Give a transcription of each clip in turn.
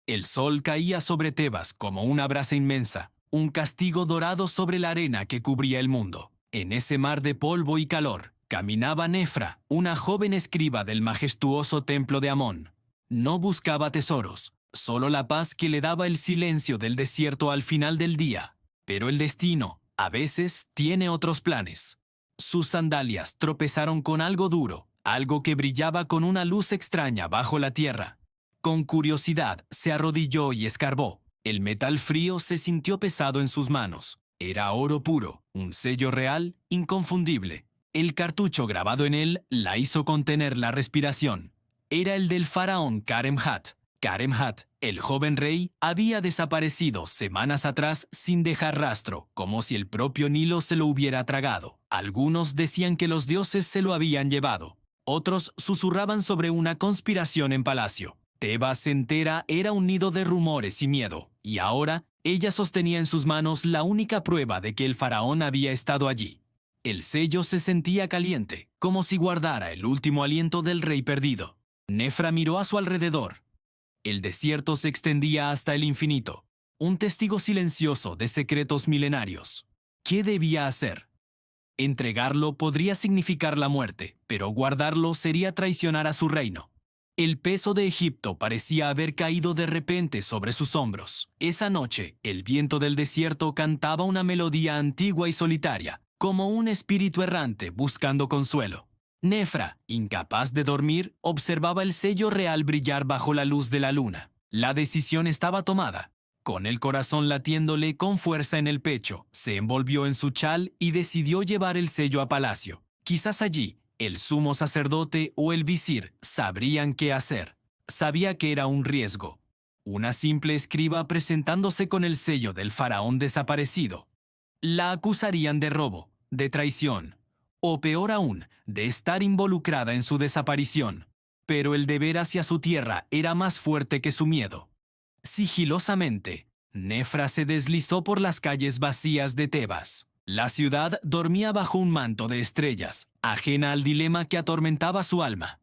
El sol caía sobre Tebas como una brasa inmensa, un castigo dorado sobre la arena que cubría el mundo. En ese mar de polvo y calor, caminaba Nefra, una joven escriba del majestuoso templo de Amón. No buscaba tesoros, solo la paz que le daba el silencio del desierto al final del día. Pero el destino, a veces, tiene otros planes. Sus sandalias tropezaron con algo duro, algo que brillaba con una luz extraña bajo la tierra. Con curiosidad, se arrodilló y escarbó. El metal frío se sintió pesado en sus manos. Era oro puro, un sello real, inconfundible. El cartucho grabado en él la hizo contener la respiración. Era el del faraón Karemhat. Karemhat, el joven rey, había desaparecido semanas atrás sin dejar rastro, como si el propio Nilo se lo hubiera tragado. Algunos decían que los dioses se lo habían llevado. Otros susurraban sobre una conspiración en palacio. Tebas entera era un nido de rumores y miedo, y ahora ella sostenía en sus manos la única prueba de que el faraón había estado allí. El sello se sentía caliente, como si guardara el último aliento del rey perdido. Nefra miró a su alrededor. El desierto se extendía hasta el infinito, un testigo silencioso de secretos milenarios. ¿Qué debía hacer? Entregarlo podría significar la muerte, pero guardarlo sería traicionar a su reino. El peso de Egipto parecía haber caído de repente sobre sus hombros. Esa noche, el viento del desierto cantaba una melodía antigua y solitaria, como un espíritu errante buscando consuelo. Nefra, incapaz de dormir, observaba el sello real brillar bajo la luz de la luna. La decisión estaba tomada. Con el corazón latiéndole con fuerza en el pecho, se envolvió en su chal y decidió llevar el sello a palacio. Quizás allí, el sumo sacerdote o el visir sabrían qué hacer. Sabía que era un riesgo. Una simple escriba presentándose con el sello del faraón desaparecido. La acusarían de robo, de traición, o peor aún, de estar involucrada en su desaparición. Pero el deber hacia su tierra era más fuerte que su miedo. Sigilosamente, Nefra se deslizó por las calles vacías de Tebas. La ciudad dormía bajo un manto de estrellas, ajena al dilema que atormentaba su alma.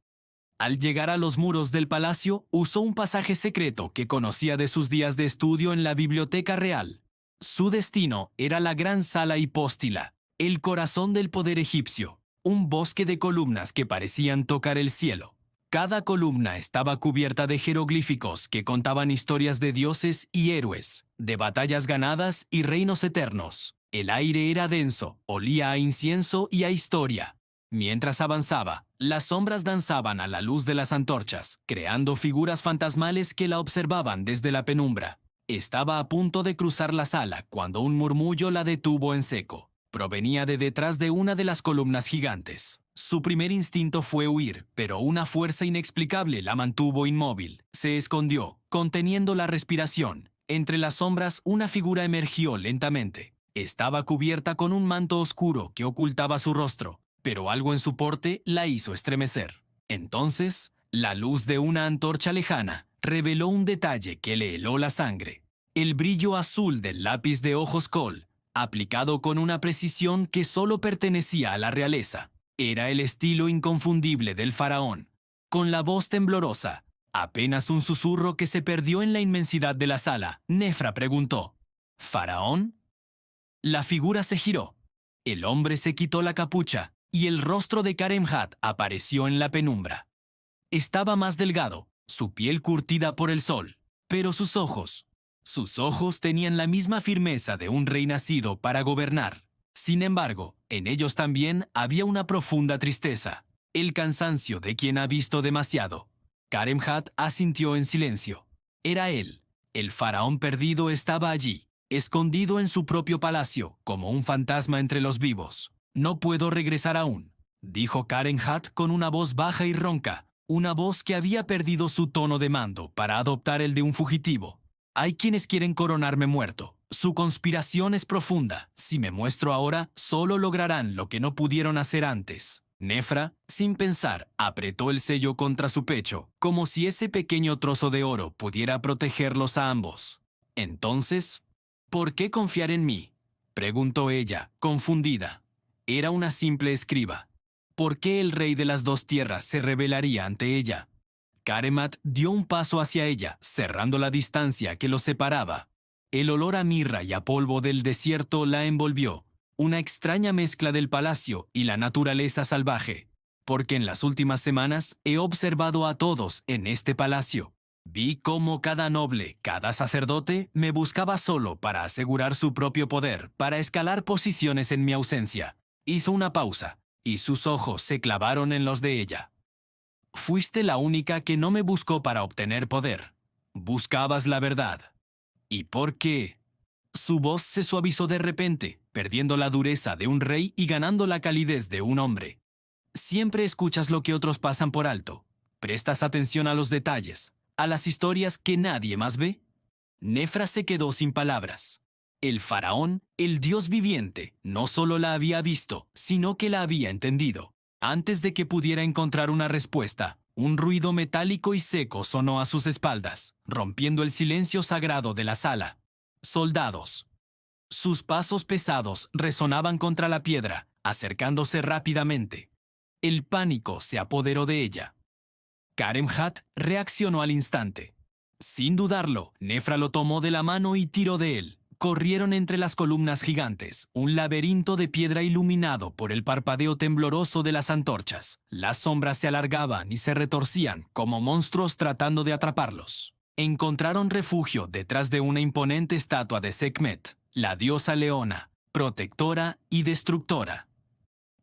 Al llegar a los muros del palacio, usó un pasaje secreto que conocía de sus días de estudio en la biblioteca real. Su destino era la gran sala hipóstila, el corazón del poder egipcio, un bosque de columnas que parecían tocar el cielo. Cada columna estaba cubierta de jeroglíficos que contaban historias de dioses y héroes, de batallas ganadas y reinos eternos. El aire era denso, olía a incienso y a historia. Mientras avanzaba, las sombras danzaban a la luz de las antorchas, creando figuras fantasmales que la observaban desde la penumbra. Estaba a punto de cruzar la sala cuando un murmullo la detuvo en seco. Provenía de detrás de una de las columnas gigantes. Su primer instinto fue huir, pero una fuerza inexplicable la mantuvo inmóvil. Se escondió, conteniendo la respiración. Entre las sombras, una figura emergió lentamente. Estaba cubierta con un manto oscuro que ocultaba su rostro, pero algo en su porte la hizo estremecer. Entonces, la luz de una antorcha lejana reveló un detalle que le heló la sangre. El brillo azul del lápiz de ojos col, aplicado con una precisión que solo pertenecía a la realeza. Era el estilo inconfundible del faraón. Con la voz temblorosa, apenas un susurro que se perdió en la inmensidad de la sala, Nefra preguntó: ¿Faraón? La figura se giró. El hombre se quitó la capucha y el rostro de Karemhat apareció en la penumbra. Estaba más delgado, su piel curtida por el sol, pero sus ojos tenían la misma firmeza de un rey nacido para gobernar. Sin embargo, en ellos también había una profunda tristeza, el cansancio de quien ha visto demasiado. Karemhat asintió en silencio. Era él. El faraón perdido estaba allí, escondido en su propio palacio, como un fantasma entre los vivos. «No puedo regresar aún», dijo Karemhat con una voz baja y ronca, una voz que había perdido su tono de mando para adoptar el de un fugitivo. «Hay quienes quieren coronarme muerto. Su conspiración es profunda. Si me muestro ahora, solo lograrán lo que no pudieron hacer antes». Nefra, sin pensar, apretó el sello contra su pecho, como si ese pequeño trozo de oro pudiera protegerlos a ambos. Entonces, «¿Por qué confiar en mí?», preguntó ella, confundida. Era una simple escriba. ¿Por qué el rey de las dos tierras se rebelaría ante ella? Caremat dio un paso hacia ella, cerrando la distancia que los separaba. El olor a mirra y a polvo del desierto la envolvió, una extraña mezcla del palacio y la naturaleza salvaje, porque en las últimas semanas he observado a todos en este palacio. Vi cómo cada noble, cada sacerdote, me buscaba solo para asegurar su propio poder, para escalar posiciones en mi ausencia. Hizo una pausa, y sus ojos se clavaron en los de ella. Fuiste la única que no me buscó para obtener poder. Buscabas la verdad. ¿Y por qué? Su voz se suavizó de repente, perdiendo la dureza de un rey y ganando la calidez de un hombre. Siempre escuchas lo que otros pasan por alto. Prestas atención a los detalles, a las historias que nadie más ve. Nefra se quedó sin palabras. El faraón, el dios viviente, no solo la había visto, sino que la había entendido. Antes de que pudiera encontrar una respuesta, un ruido metálico y seco sonó a sus espaldas, rompiendo el silencio sagrado de la sala. Soldados. Sus pasos pesados resonaban contra la piedra, acercándose rápidamente. El pánico se apoderó de ella. Kaремhat reaccionó al instante. Sin dudarlo, Nefra lo tomó de la mano y tiró de él. Corrieron entre las columnas gigantes, un laberinto de piedra iluminado por el parpadeo tembloroso de las antorchas. Las sombras se alargaban y se retorcían como monstruos tratando de atraparlos. Encontraron refugio detrás de una imponente estatua de Sekhmet, la diosa leona, protectora y destructora.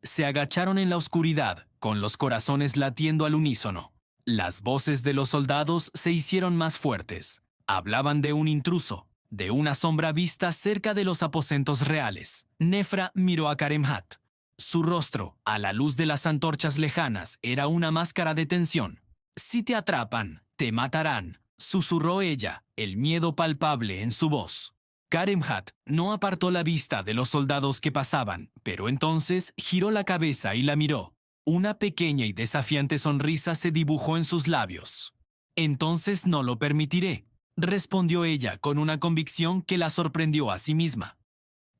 Se agacharon en la oscuridad, con los corazones latiendo al unísono. Las voces de los soldados se hicieron más fuertes. Hablaban de un intruso, de una sombra vista cerca de los aposentos reales. Nefra miró a Kaремhat. Su rostro, a la luz de las antorchas lejanas, era una máscara de tensión. «Si te atrapan, te matarán», susurró ella, el miedo palpable en su voz. Kaремhat no apartó la vista de los soldados que pasaban, pero entonces giró la cabeza y la miró. Una pequeña y desafiante sonrisa se dibujó en sus labios. «Entonces no lo permitiré», respondió ella con una convicción que la sorprendió a sí misma.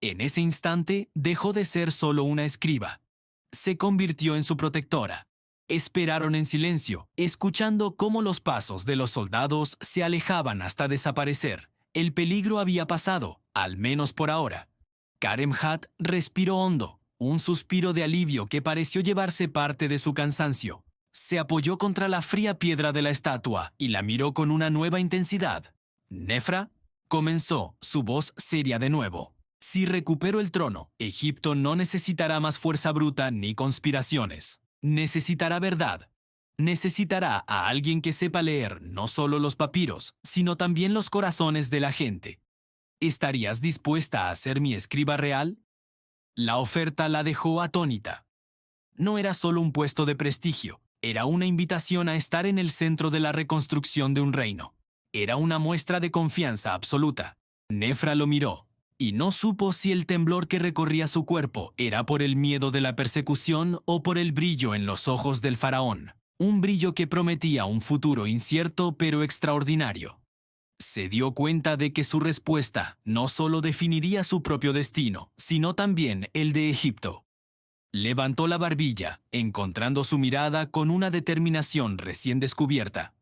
En ese instante dejó de ser solo una escriba. Se convirtió en su protectora. Esperaron en silencio, escuchando cómo los pasos de los soldados se alejaban hasta desaparecer. El peligro había pasado, al menos por ahora. Kaремhat respiró hondo, un suspiro de alivio que pareció llevarse parte de su cansancio. Se apoyó contra la fría piedra de la estatua y la miró con una nueva intensidad. «Nefra», comenzó, su voz seria de nuevo. «Si recupero el trono, Egipto no necesitará más fuerza bruta ni conspiraciones. Necesitará verdad. Necesitará a alguien que sepa leer no solo los papiros, sino también los corazones de la gente. ¿Estarías dispuesta a ser mi escriba real?» La oferta la dejó atónita. No era solo un puesto de prestigio. Era una invitación a estar en el centro de la reconstrucción de un reino. Era una muestra de confianza absoluta. Nefra lo miró, y no supo si el temblor que recorría su cuerpo era por el miedo de la persecución o por el brillo en los ojos del faraón. Un brillo que prometía un futuro incierto pero extraordinario. Se dio cuenta de que su respuesta no solo definiría su propio destino, sino también el de Egipto. Levantó la barbilla, encontrando su mirada con una determinación recién descubierta.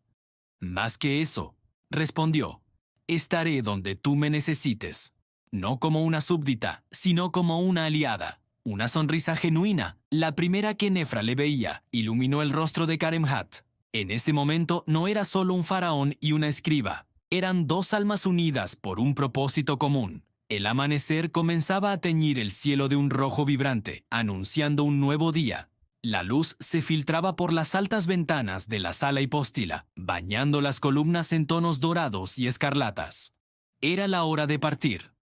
«Más que eso», respondió, «estaré donde tú me necesites. No como una súbdita, sino como una aliada». Una sonrisa genuina, la primera que Nefra le veía, iluminó el rostro de Kaремhat. En ese momento no era solo un faraón y una escriba. Eran dos almas unidas por un propósito común. El amanecer comenzaba a teñir el cielo de un rojo vibrante, anunciando un nuevo día. La luz se filtraba por las altas ventanas de la sala hipóstila, bañando las columnas en tonos dorados y escarlatas. Era la hora de partir.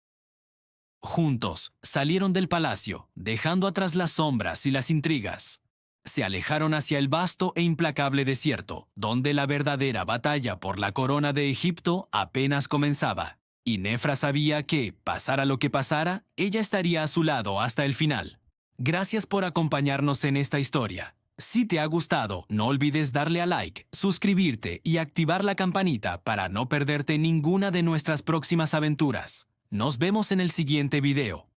Juntos salieron del palacio, dejando atrás las sombras y las intrigas. Se alejaron hacia el vasto e implacable desierto, donde la verdadera batalla por la corona de Egipto apenas comenzaba. Y Nefra sabía que, pasara lo que pasara, ella estaría a su lado hasta el final. Gracias por acompañarnos en esta historia. Si te ha gustado, no olvides darle a like, suscribirte y activar la campanita para no perderte ninguna de nuestras próximas aventuras. Nos vemos en el siguiente video.